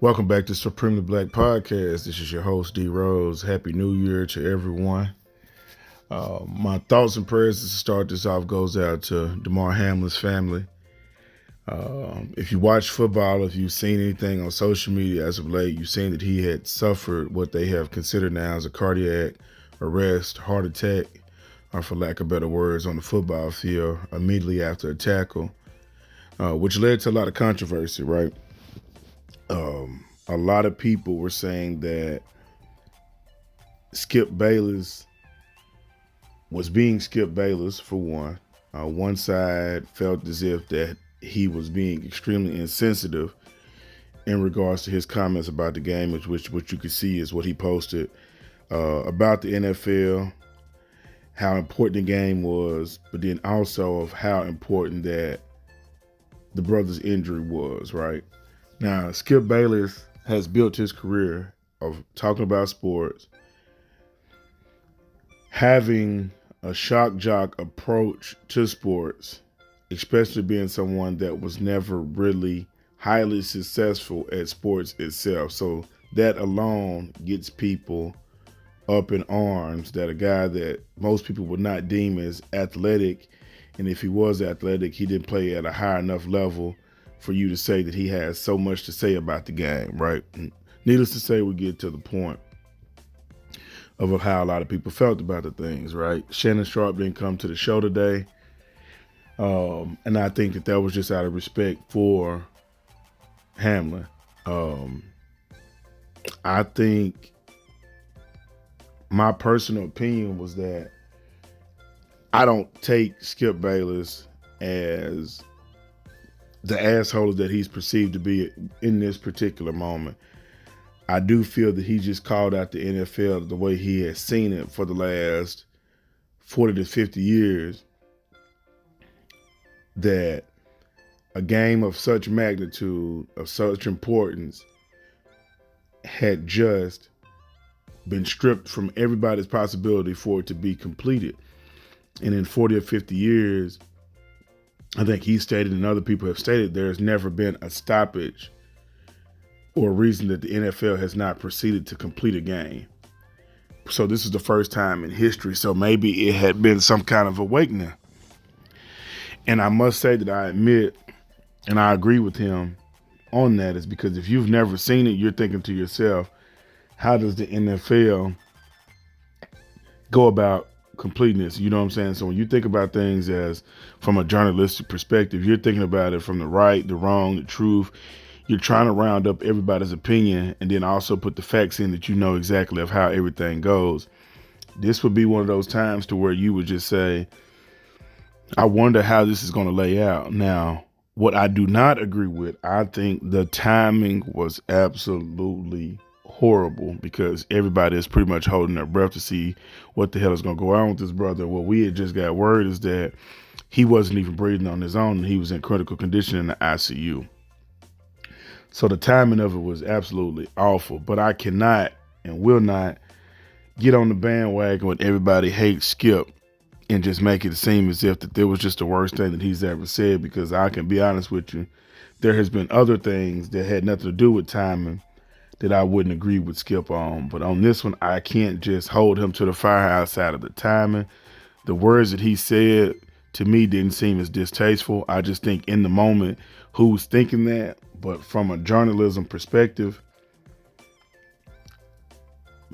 Welcome back to Supremely Black Podcast. This is your host, D Rose. Happy New Year to everyone. My thoughts and prayers to start this off goes out to Damar Hamlin's family. If you watch football, if you've seen anything on social media as of late, you've seen that he had suffered what they have considered now as a cardiac arrest, heart attack, or for lack of better words, on the football field immediately after a tackle, which led to a lot of controversy, right? A lot of people were saying that Skip Bayless was being Skip Bayless, for one. One side felt as if that he was being extremely insensitive in regards to his comments about the game, which what you could see is what he posted about the NFL, how important the game was, but then also of how important that the brother's injury was, right? Now, Skip Bayless has built his career of talking about sports, having a shock jock approach to sports, especially being someone that was never really highly successful at sports itself. So that alone gets people up in arms that a guy that most people would not deem as athletic, and if he was athletic, he didn't play at a high enough level for you to say that he has so much to say about the game, right? Needless to say, we get to the point of how a lot of people felt about the things, right? Shannon Sharp didn't come to the show today. And I think that was just out of respect for Hamlin. I think my personal opinion was that I don't take Skip Bayless as the asshole that he's perceived to be in this particular moment. I do feel that he just called out the NFL the way he has seen it for the last 40 to 50 years, that a game of such magnitude, of such importance, had just been stripped from everybody's possibility for it to be completed. And in 40 or 50 years, I think he stated and other people have stated there's never been a stoppage or a reason that the NFL has not proceeded to complete a game. So this is the first time in history. So maybe it had been some kind of awakening. And I must say that I admit, and I agree with him on that, is because if you've never seen it, you're thinking to yourself, how does the NFL go about completing this? You know what I'm saying? So when you think about things as from a journalistic perspective, you're thinking about it from the right, the wrong, the truth. You're trying to round up everybody's opinion and then also put the facts in that you know exactly of how everything goes. This would be one of those times to where you would just say, I wonder how this is going to lay out. Now, what I do not agree with, I think the timing was absolutely horrible because everybody is pretty much holding their breath to see what the hell is going to go on with this brother. What we had just got word is that he wasn't even breathing on his own and he was in critical condition in the ICU. So the timing of it was absolutely awful, but I cannot and will not get on the bandwagon when everybody hates Skip and just make it seem as if that there was just the worst thing that he's ever said, because I can be honest with you, there has been other things that had nothing to do with timing that I wouldn't agree with Skip on. But on this one, I can't just hold him to the fire outside of the timing. The words that he said to me didn't seem as distasteful. I just think in the moment, who's thinking that? But from a journalism perspective,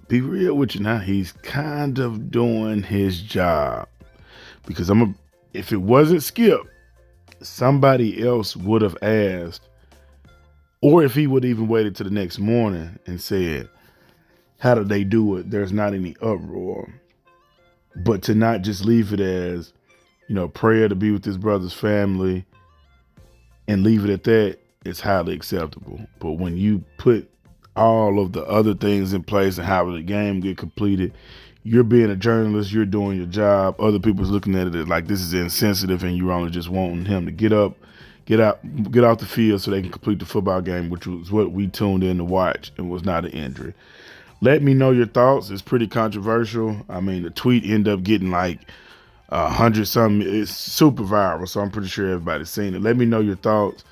be real with you now, he's kind of doing his job. Because if it wasn't Skip, somebody else would have asked, or if he would even waited to the next morning and said, how did they do it? There's not any uproar. But to not just leave it as, prayer to be with his brother's family and leave it at that, it's highly acceptable. But when you put all of the other things in place and how the game get completed, you're being a journalist, you're doing your job. Other people's looking at it like this is insensitive and you're only just wanting him to get off the field so they can complete the football game, which was what we tuned in to watch and was not an injury. Let me know your thoughts. It's pretty controversial. I mean, the tweet ended up getting like 100 something. It's super viral, so I'm pretty sure everybody's seen it. Let me know your thoughts.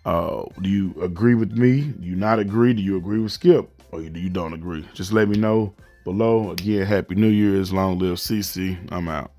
Do you agree with me? Do you not agree? Do you agree with Skip? Or do you don't agree? Just let me know below. Again, Happy New Year's. Long live CC. I'm out.